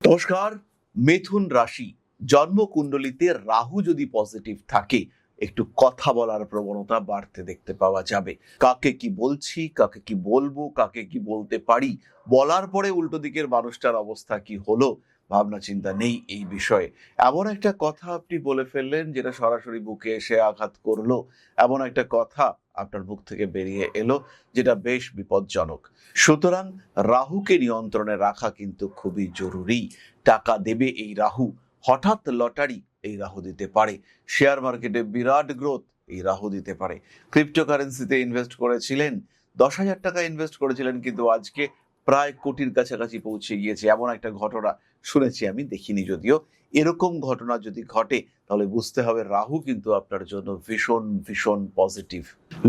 নমস্কার। মিথুন রাশি জন্মকুণ্ডলিতে রাহু যদি পজিটিভ থাকে একটু কথা বলার প্রবণতা বাড়তে দেখতে পাওয়া যাবে। কাকে কি বলছি, কাকে কি বলবো, কাকে কি বলতে পারি, বলার পরে উল্টো দিকের মানুষটার অবস্থা কি হলো ভাবনা চিন্তা নেই এই বিষয়ে। এমন একটা কথা আপনি বলে ফেললেন যেটা সরাসরি বুকে এসে আঘাত করলো, এমন একটা কথা আপনার মুখ থেকে বেরিয়ে এলো যেটা বেশ বিপজ্জনক। সুতরাং রাহুকে নিয়ন্ত্রণে রাখা কিন্তু খুবই জরুরি। টাকা দেবে এই রাহু, হঠাৎ লটারি এই রাহু দিতে পারে, শেয়ার মার্কেটে বিরাট গ্রোথ এই রাহু দিতে পারে, ক্রিপ্টোকারেন্সিতে ইনভেস্ট করেছিলেন, 10,000 টাকা ইনভেস্ট করেছিলেন কিন্তু আজকে প্রায় কোটির কাছাকাছি পৌঁছে গিয়েছে, এমন একটা ঘটনা শুনেছি, আমি দেখিনি যদিও। এরকম ঘটনা যদি ঘটে তাহলে বুঝতে হবে রাহু কিন্তু আপনার জন্য ভীষণ ভীষণ পজিটিভ।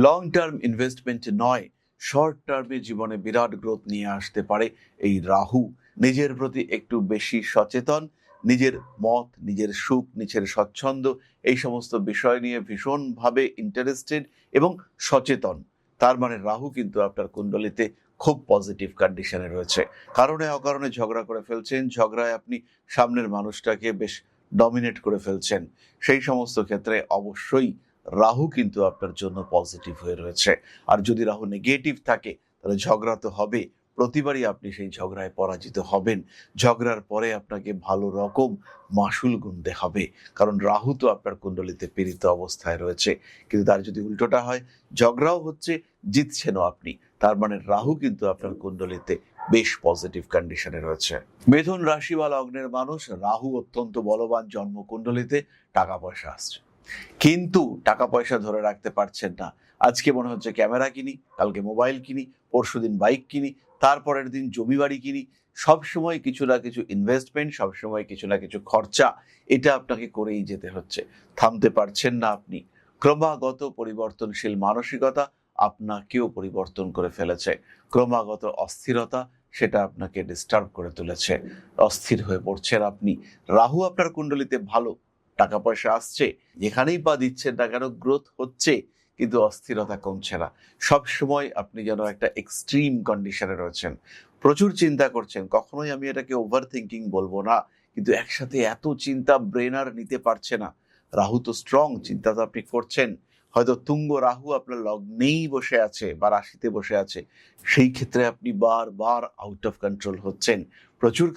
লং টার্ম ইনভেস্টমেন্ট নয়, শর্ট টার্মে জীবনে বিরাট গ্রোথ নিয়ে আসতে পারে এই রাহু। নিজের প্রতি একটু বেশি সচেতন, নিজের মত, নিজের সুখ, নিজের স্বচ্ছন্দ, এই সমস্ত বিষয় নিয়ে ভীষণভাবে ইন্টারেস্টেড এবং সচেতন। তার মানে রাহু কিন্তু আপনার কুণ্ডলিতে খুব পজিটিভ কন্ডিশনে রয়েছে। কারণে অকারণে ঝগড়া করে ফেলছেন, ঝগড়ায় আপনি সামনের মানুষটাকে বেশ ডমিনেট করে ফেলছেন, সেই সমস্ত ক্ষেত্রে অবশ্যই রাহু কিন্তু আপনার জন্য পজিটিভ হয়ে রয়েছে। আর যদি রাহু নেগেটিভ থাকে তাহলে ঝগড়া তো হবে, প্রতিবারই আপনি সেই ঝগড়ায় পরাজিত হবেন, ঝগড়ার পরে আপনাকে ভালো রকম মাসুল গুনতে হবে, কারণ রাহু তো আপনার কুণ্ডলিতে পীড়িত অবস্থায় রয়েছে। কিন্তু তার যদি উল্টোটা হয়, ঝগড়াও হচ্ছে, জিতছেনও আপনি, তার মানে রাহু কিন্তু আপনার কুণ্ডলিতে বেশ পজিটিভ কন্ডিশনে রয়েছে। মিথুন রাশি বা লগ্নের মানুষ, রাহু অত্যন্ত বলবান জন্মকুণ্ডলিতে, টাকা পয়সা আসছে কিন্তু টাকা পয়সা ধরে রাখতে পারছেন না। আজকে মনে হচ্ছে ক্যামেরা কিনি, কালকে মোবাইল কিনি, পরশুদিন বাইক কিনি, তারপরের দিন জমি বাড়ি কিনি, সবসময় কিছু না কিছু ইনভেস্টমেন্ট, সবসময় কিছু না কিছু খরচা, এটা আপনাকে করেই যেতে হচ্ছে, থামতে পারছেন না আপনি। ক্রমাগত পরিবর্তনশীল মানসিকতা আপনাকেও পরিবর্তন করে ফেলেছে, ক্রমাগত অস্থিরতা সেটা আপনাকে ডিস্টার্ব করে তুলেছে, অস্থির হয়ে পড়ছেন আপনি। রাহু আপনার কুণ্ডলিতে ভালো, টাকা পয়সা আসছে, যেখানেই পা দিচ্ছেন না কেন গ্রোথ হচ্ছে, কিন্তু অস্থিরতা কমছে না। সব সময় আপনি যেন একটা এক্সট্রিম কন্ডিশনে রয়েছেন, প্রচুর চিন্তা করছেন। কখনোই আমি এটাকে ওভার থিঙ্কিং বলবো না, কিন্তু একসাথে এত চিন্তা ব্রেন আর নিতে পারছে না। রাহু তো স্ট্রং, চিন্তা তো আপনি করছেন, হয়তো তুঙ্গ রাহু আপনার লগ্নেই বসে আছে বা রাশিতে বসে আছে, সেই ক্ষেত্রে আপনি বারবার আউট অফ কন্ট্রোল হচ্ছেন। প্রচুর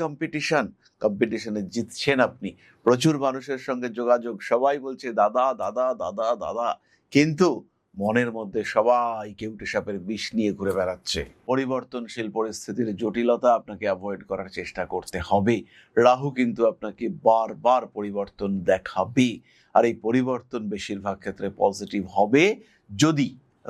কম্পিটিশনে জিতছেন আপনি, প্রচুর মানুষের সঙ্গে যোগাযোগ, সবাই বলছে দাদা দাদা দাদা দাদা, কিন্তু মনের মধ্যে সবাই কেউটে সাপের বিষ নিয়ে ঘুরে বেড়াচ্ছে। পরিবর্তনশীল পরিস্থিতির জটিলতা আপনাকে অ্যাভয়েড করার চেষ্টা করতে হবে। রাহু কিন্তু আপনাকে বারবার পরিবর্তন দেখাবে, আর এই পরিবর্তন বেশিরভাগ ক্ষেত্রে পজিটিভ হবে যদি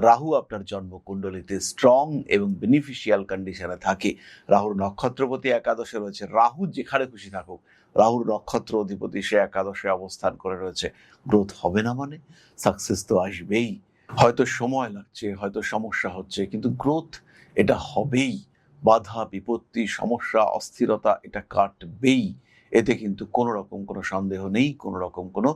রাহু আপনার জন্মকুণ্ডলিতে স্ট্রং এবং বেনিফিশিয়াল কন্ডিশনে থাকে। রাহুর নক্ষত্রপতি একাদশে রয়েছে, রাহু যেখানে খুশি থাকুক, রাহুর নক্ষত্র অধিপতি সে একাদশে অবস্থান করে রয়েছে, গ্রোথ হবে না মানে? সাকসেস তো আসবেই, হয়তো সময় লাগছে, হয়তো সমস্যা হচ্ছে, কিন্তু গ্রোথ এটা হবেই। বাধা বিপত্তি সমস্যা অস্থিরতা এটা কাটবেই, এতে কিন্তু কোনো রকম কোনো সন্দেহ নেই, কোনো রকম কোনো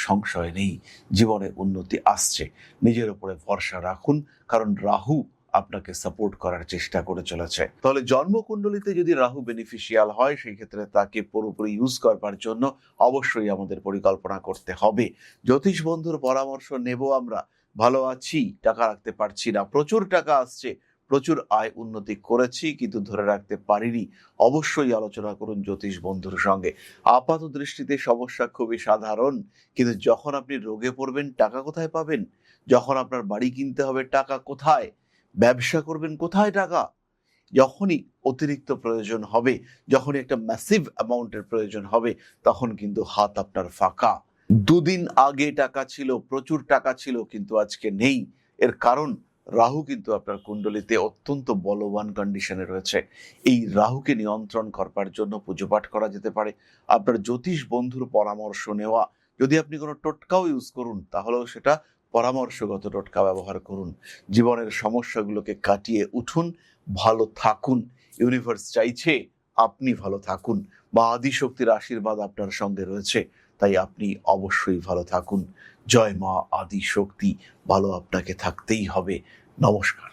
সংশয় নেই, জীবনে উন্নতি আসছে। নিজের উপরে ভরসা রাখুন, কারণ রাহু আপনাকে সাপোর্ট করার চেষ্টা করে চলেছে। তাহলে জন্মকুণ্ডলিতে যদি রাহু বেনিফিশিয়াল হয়, সেই ক্ষেত্রে তাকে পুরোপুরি ইউজ করবার জন্য অবশ্যই আমাদের পরিকল্পনা করতে হবে। জ্যোতিষ বন্ধুর পরামর্শ নেব আমরা। ভালো আছি, টাকা রাখতে পারছি না, প্রচুর টাকা আসছে, প্রচুর আয় উন্নতি করেছি কিন্তু ধরে রাখতে পারিনি, অবশ্যই আলোচনা করুন জ্যোতিষ বন্ধুর সঙ্গে। আপাত দৃষ্টিতে সমস্যা খুবই সাধারণ, কিন্তু যখন আপনি রোগে পড়বেন টাকা কোথায় পাবেন, যখন আপনার বাড়ি কিনতে হবে টাকা কোথায়, ব্যবসা করবেন কোথায় টাকা, যখনই অতিরিক্ত প্রয়োজন হবে, যখনই একটা ম্যাসিভ অ্যামাউন্টের প্রয়োজন হবে, তখন কিন্তু হাত আপনার ফাঁকা। দুদিন আগে টাকা ছিল, প্রচুর টাকা ছিল, কিন্তু আজকে নেই। এর কারণ রাহু কিন্তু আপনার কুণ্ডলিতে অত্যন্ত বলবান কন্ডিশনে রয়েছে। এই রাহুকে নিয়ন্ত্রণ করবার জন্য পুজো পাঠ করা যেতে পারে, আপনার জ্যোতিষ বন্ধুর পরামর্শ নেওয়া, যদি আপনি কোনো টোটকাও ইউজ করুন তাহলেও সেটা পরামর্শগত টোটকা ব্যবহার করুন। জীবনের সমস্যাগুলোকে কাটিয়ে উঠুন, ভালো থাকুন। ইউনিভার্স চাইছে আপনি ভালো থাকুন, বা আদিশক্তির আশীর্বাদ আপনার সঙ্গে রয়েছে, তাই আপনি অবশ্যই ভালো থাকুন। জয় মা আদিশক্তি, ভালো আপনাকে থাকতেই হবে। নমস্কার।